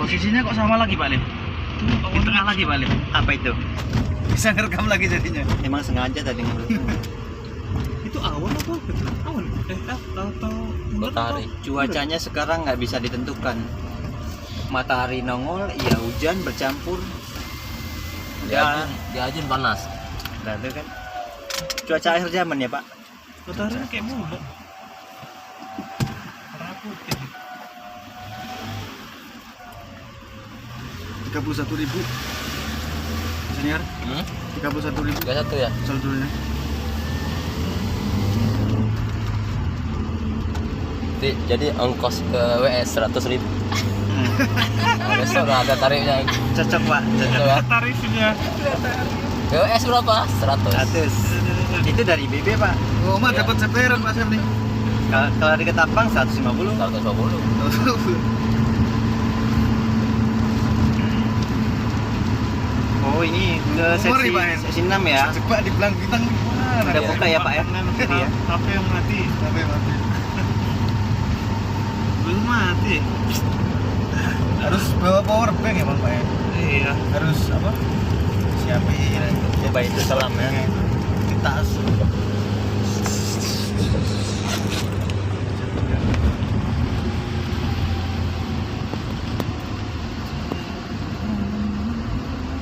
Posisinya kok sama lagi Pak Lim? Di tengah lagi Pak Lim. Apa itu? Bisa ngerekam lagi jadinya. Emang sengaja tadi ngambil. Itu awan apa? Awan? Atau Matahari. Cuacanya sekarang nggak bisa ditentukan. Matahari nongol, ya hujan bercampur. Ya, Di Ajun panas. nah itu kan. Cuaca akhir zaman ya Pak. matahari kayak bulat. Warna putih. 31.000. Senior, 31.000. 31 ya. Saldonya. Jadi ongkos ke WS 100.000. Nah, besok udah ada tarifnya. Cocok Pak. Gitu Cocok. ya. Tarifnya. Ke WS berapa? 100. 100. Itu dari BB Pak. Oh, Mak Iya. dapat seperan Pak Sam nih. Kalau di Ketapang 150. 120. Oh ini ke Umur nih, Pak, ya? seksi 6 ya. Coba dibilang bintang gimana? Udah buka ya Pak ya. Iya. Iya. HP yang mati. Sampai mati. Belum mati. Harus bawa power bank ya Bang Pak ya? Iya. Harus apa? Siapin. Coba itu salam ya. Di tas.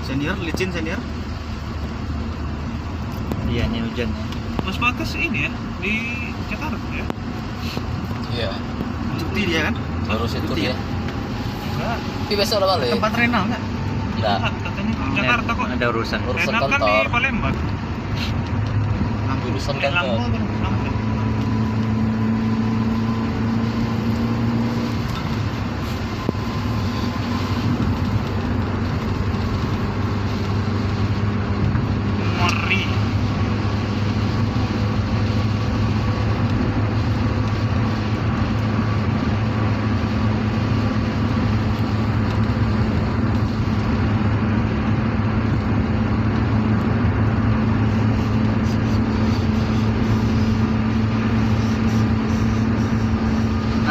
Senior, licin senior. Iya ini hujan ya. Mas Bagas ini ya di Jakarta ya. Iya. Cuti dia kan? Terus itu Cuti dia. ya? Enggak. Tapi besok udah balik. Tempat renal nggak? Enggak. Katanya Jakarta kok. Ada urusan. Urusan Renal kan di kantor. Palembang. Urusan Di Lampung kantor. kan. Lampung. Mori.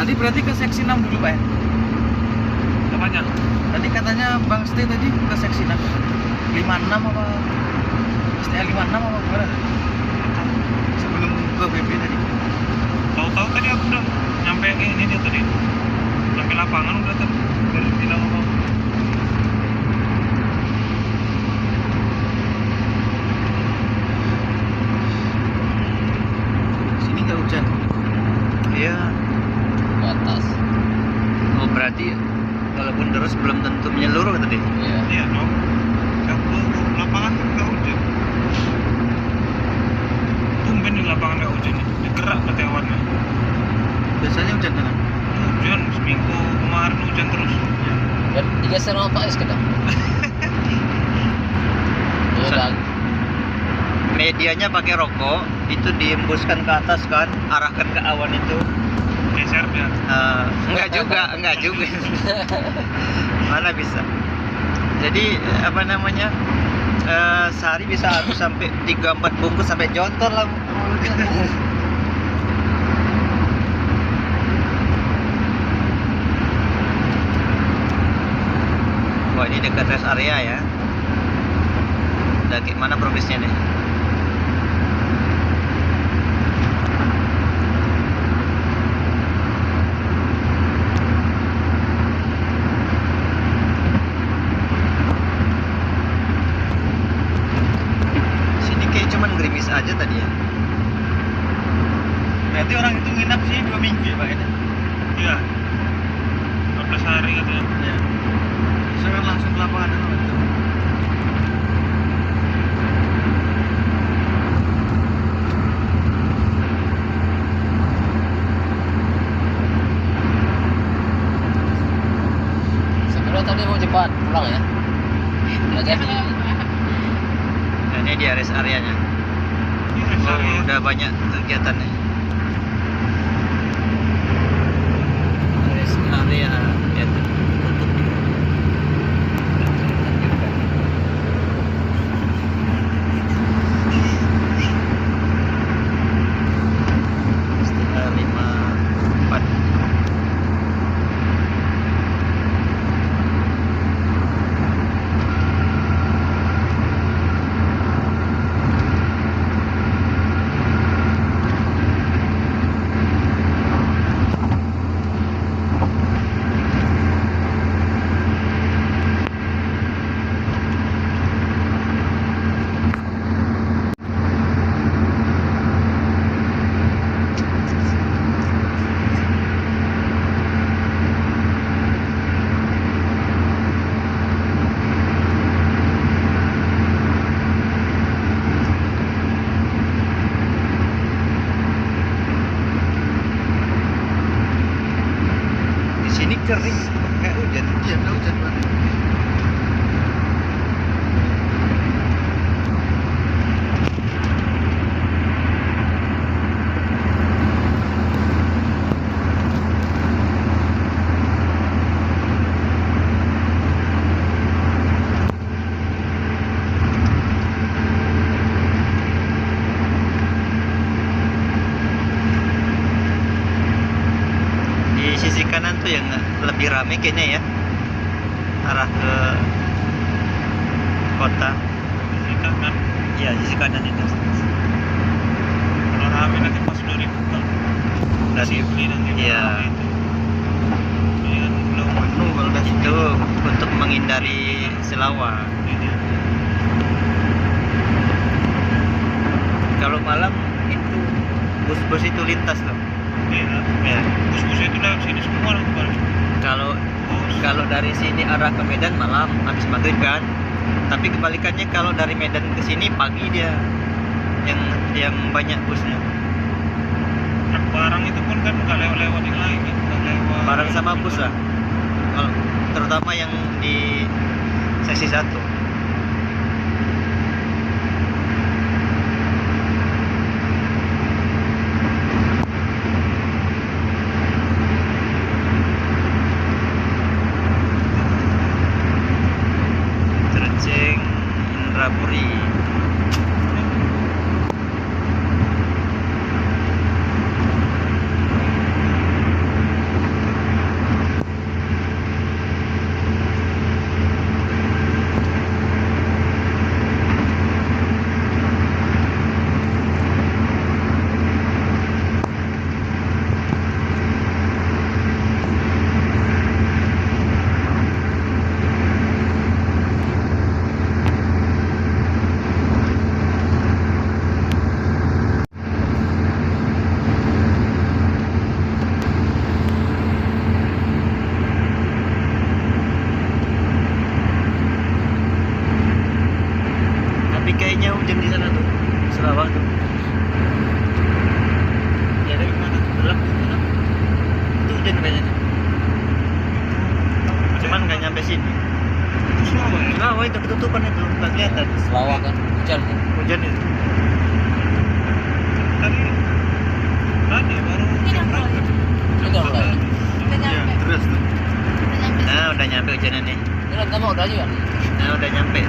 Tadi berarti ke seksi 6 dulu Pak ya? Namanya. Tadi katanya Bang Stay tadi ke seksi 6 56 apa? STA 56 apa gimana? Sebelum ke BP tadi. Tahu-tahu tadi aku udah nyampe ini dia tadi. Sampai lapangan udah tadi. Baru bilang apa? Sini nggak hujan. Iya. Ke atas. Oh berarti walaupun terus belum tentu menyeluruh tadi. Iya. Iya dong. Aku lapangan kan nggak hujan. Tumben di lapangan nggak hujan nih. Digerak katanya awannya. Biasanya hujan kan? Hujan seminggu kemarin hujan terus. Dan digeser sama Pak S kita. Iya dan Medianya pakai rokok itu diembuskan ke atas kan, arahkan ke awan itu. Geser biar. Enggak juga. Mana bisa. Jadi apa namanya? Sehari bisa harus sampai 3-4 bungkus sampai jontor lah mulutnya. Wah ini dekat rest area ya. Dari mana progresnya nih? Sini kayak cuman gerimis aja tadi ya. Berarti orang itu nginap sih 2 minggu ya Pak ya? Iya. 14 hari katanya. Iya. Saya kan langsung ke lapangan itu. sebenarnya tadi mau cepat pulang ya. Nggak jadi. Nah, ini di rest areanya. Ini rest area. Udah banyak kegiatannya. Rest area ya tutup juga. Setengah 5:04. sini kering, kayak hujan. Iya, udah hujan banget. Di sisi kanan tuh yang lebih rame kayaknya ya, arah ke kota. Sisi kanan. Ya, sisi kanan itu. Kalau rame nanti pas udah dibuka. Dari Beli nanti Iya. rame itu. Ini kan belum Penuh kalau udah itu untuk menghindari selawah. ini. Kalau malam itu bus-bus itu lintas loh. Iya. Ya. Bus-bus itu lewat sini semua lah kemarin. Kalau kalau dari sini arah ke Medan malam habis maghrib kan. Tapi kebalikannya kalau dari Medan ke sini pagi dia yang banyak busnya. Truk barang itu pun kan nggak lewat yang lain kan, nggak lewat. Barang sama bus lah. Kalau terutama yang di sesi 1. Terceng Indrapuri. Tapi kayaknya hujan di sana tuh, Sarawak tuh. Ya dari mana? Gelap gitu kan? Itu hujan kayaknya. Cuman nggak nyampe sini. Itu Selawah ya. Sarawak itu ketutupan itu, nggak kelihatan. Selawak kan hujan. Hujan itu. Tadi baru Tidak mulai. Udah mulai. Udah Iya, nyampe. terus tuh. Udah nyampe. Nah, udah nyampe hujanan nih. Ini kan kamu udah juga. Nah, udah nyampe.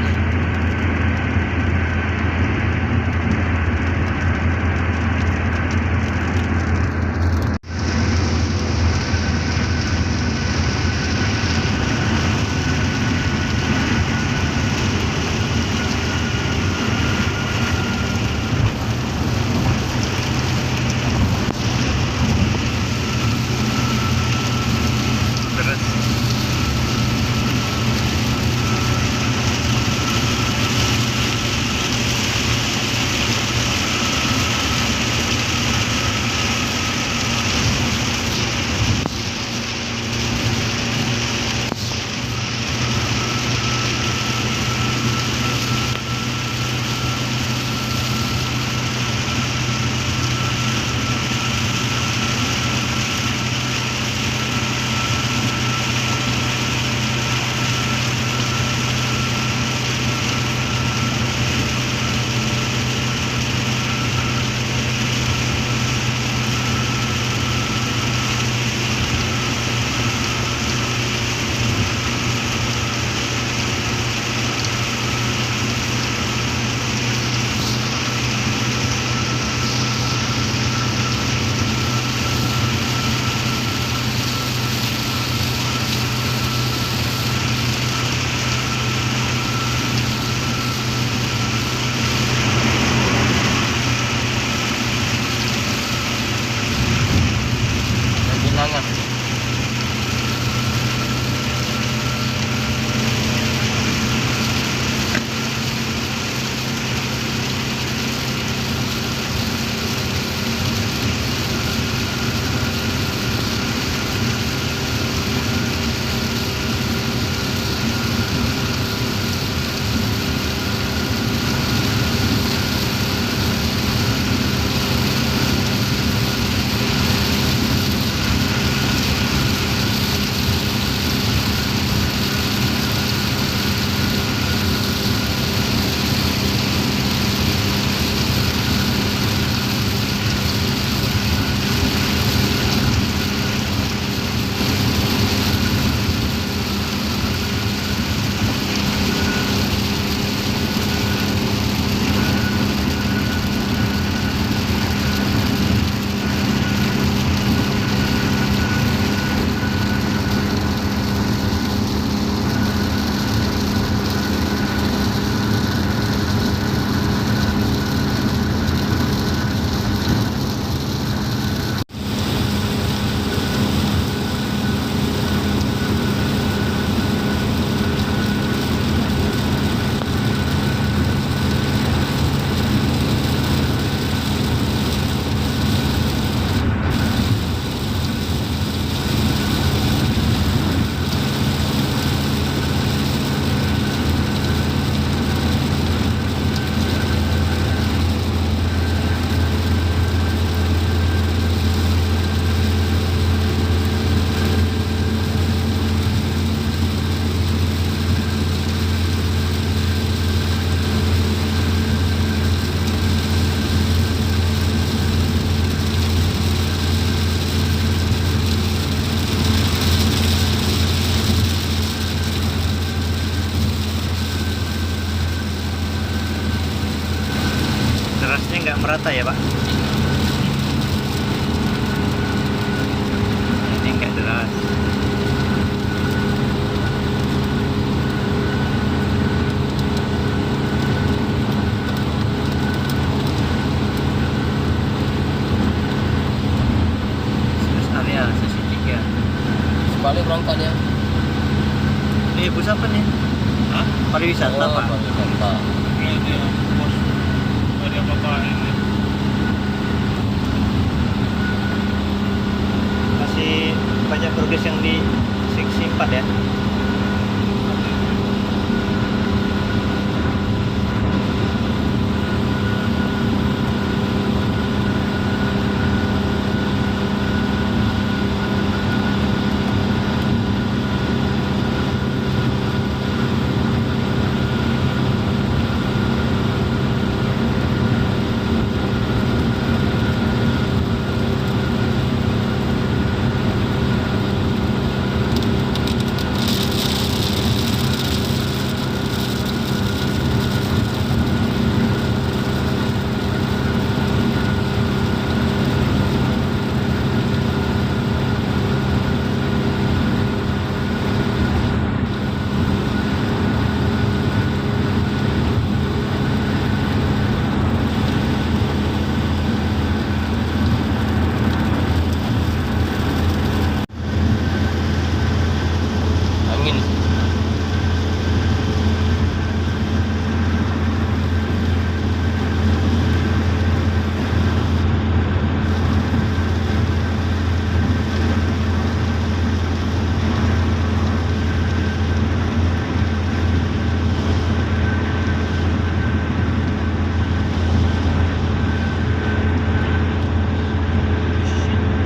Terus Kenangan. rata ya Pak. Ini enggak deras. Terus area sesi 3. Balik berangkat ya. Ini bus apa nih? Hah? Pariwisata Pak. Pariwisata. Ini dia bos. Ada bapak ini. Masih banyak progres yang di seksi 4 ya. Angin.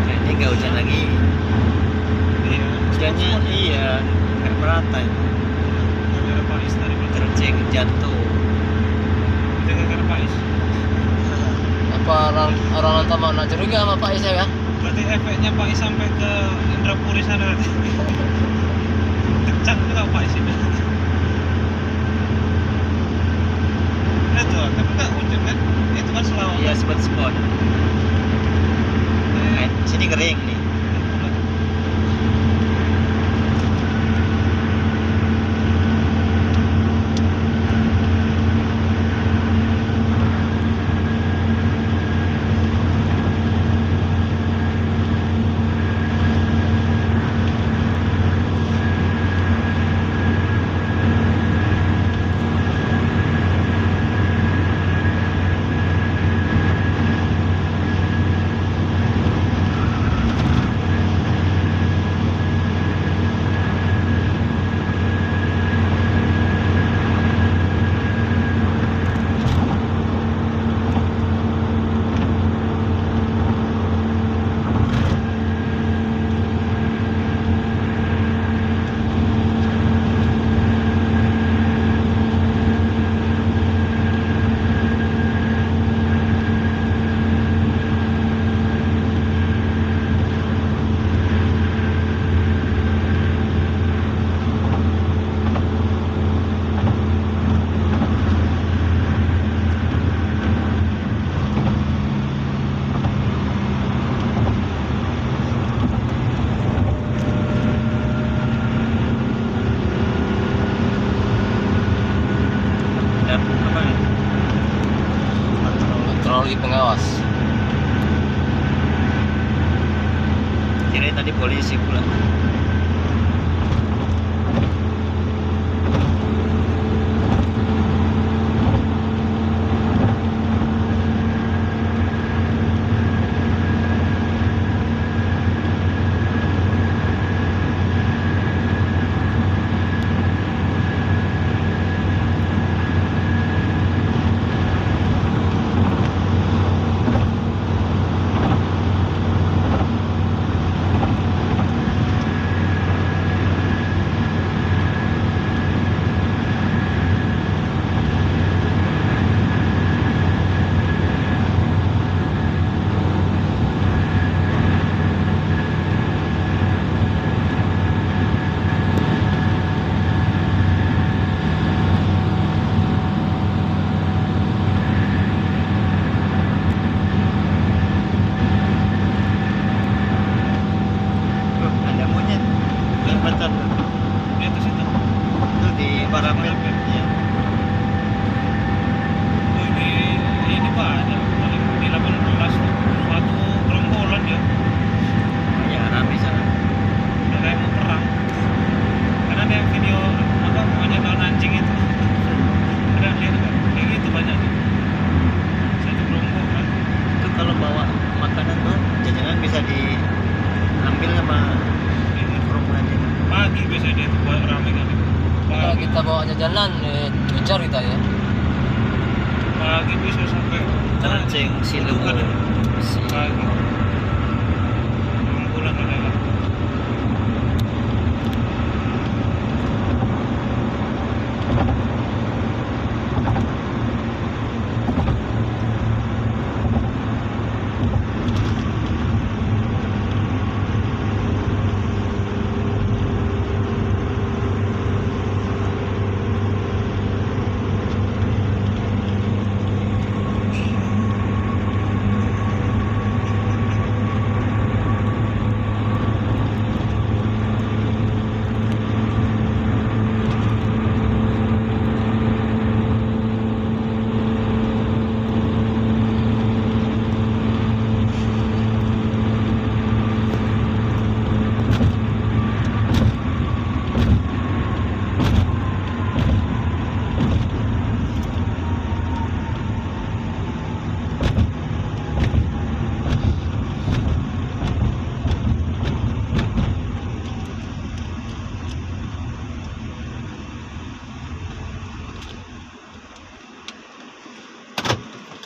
Kayaknya nggak hujan lagi. Iya. Hujannya iya nggak merata. Gara-gara Pais tadi Terceng jatuh. gara-gara Pais. Apa orang nonton mau nak curiga sama Pak Isa ya? Berarti efeknya Pais sampai ke Indrapuri sana berarti. Kencang juga Pais ini. Itu kan enggak hujan kan? Itu kan Selawang. Iya spot-spot. Nah, sini kering nih. Dan apa nih? Patroli pengawas. Kira tadi polisi pula. Betul. Di atas itu. Itu di parapet. Ya. Oh, ini banyak. Di 18 tuh. Suatu gerombolan ya. Ya rame sana. Udah kayak mau perang. Karena ada yang video apa pokoknya tahun anjing itu. Ada lihat kan? Kayak gitu banyak. Satu gerombolan. Itu kalau bawa makanan tuh jajanan bisa diambil sama Ini kerumunan itu. pagi biasanya dia tuh buat rame kan. Kalau Pagi, kita bawa jajanan, kejar kita ya. pagi bisa sampai Terceng silu Kan, si pagi. Gerombolan ada kan.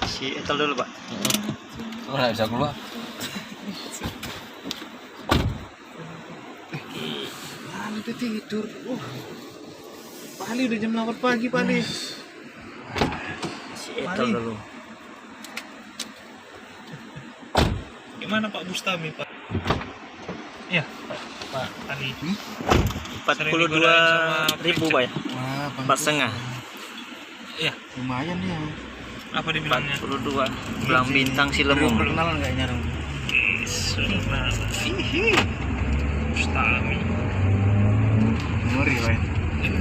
si etal dulu pak. Nggak bisa keluar. Udah tidur. Pali udah jam 8 pagi, Pali. Si etal dulu. Gimana Pak Bustami Pak? Iya Pak tadi 42.000 pak ya. Wah, 4,5. Iya lumayan ya. apa dibilangnya? 42 gelang bintang Silemung. Perkenalan kayaknya dong. Bustami. Ngeri, Pak.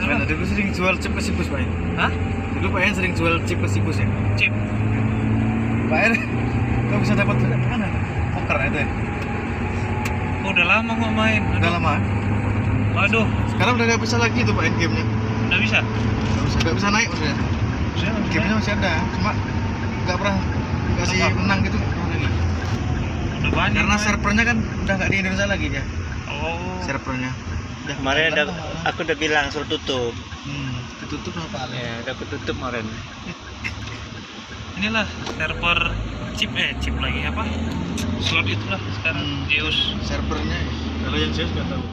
Kan dulu sering jual chip ke Sibus, Pak. Hah? Dulu Pak En sering jual chip ke Sibus ya. Chip. Pak En, kok bisa dapat dari mana? Poker itu ya? Oh, udah lama nggak main. Udah lama. Aduh, Sekarang udah nggak bisa lagi tuh Pak En gamenya. udah bisa. Nggak bisa naik maksudnya. Gamenya masih ada, cuma nggak pernah kasih Apa? menang gitu. Lagi. Udah banyak. Karena main. servernya kan udah nggak di Indonesia lagi dia. Oh. Servernya. Udah Kemarin aku udah bilang suruh tutup. ditutup sama Pak Ale. Ya, udah aku tutup kemarin. Inilah server chip lagi apa? Slot itulah sekarang Zeus. Servernya kalau yang saya nggak tahu.